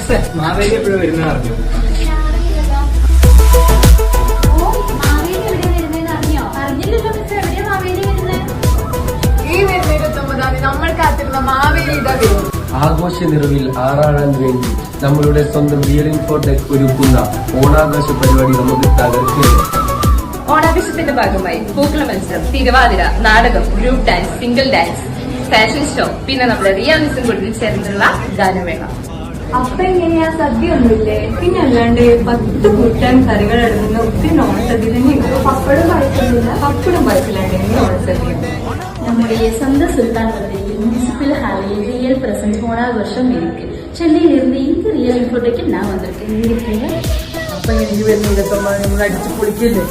മിസ്സേ, മാവേലി എപ്പോഴും വരുന്നത് അറിഞ്ഞു. നമ്മൾ കാത്തിരുന്ന മാവേലി ഇതാ വരും. ആഘോഷ നിറവിൽ ആറാടാൻ വേണ്ടി നമ്മളുടെ സ്വന്തം റിയൽ ഇൻഫോടെക് ഒരുക്കുന്ന ഓണാഘോഷ പരിപാടി നമുക്ക് തകർക്കുകയാണ്. ഓണാഘോഷത്തിന്റെ ഭാഗമായി പൂക്കള മത്സരം, തിരുവാതിര, നാടകം, group dance, single dance, fashion show, പിന്നെ നമ്മുടെ റിയ മിസും കൂടി ചേർന്നുള്ള ഗാനമേള. അപ്പൊ എങ്ങനെയാ, സദ്യ ഒന്നുമില്ലേ? പിന്നെ അല്ലാണ്ട് 10 കൂട്ടാൻ കറികൾ അടങ്ങുന്ന ഒത്തിരി ഓണസദ്യ തന്നെയുണ്ട്. പപ്പടം പായസമില്ല, പപ്പടം പായസമില്ലാണ്ട് ഓണസദ്യ. நம்முடைய சொந்த சுல்தான் பகுதியில் முனிசிபல் ஹாலில் ரியல் பிரசன்ட் ஓணாഘോഷം இருக்கு. சென்னையிலிருந்து இங்கு ரியல் இன்ஃபோடெக்கில் நான் வந்திருக்கேன். അപ്പൊ എനിക്ക് വരുന്ന 25 നമ്മൾ അടിച്ചു പൊളിക്കില്ലേ?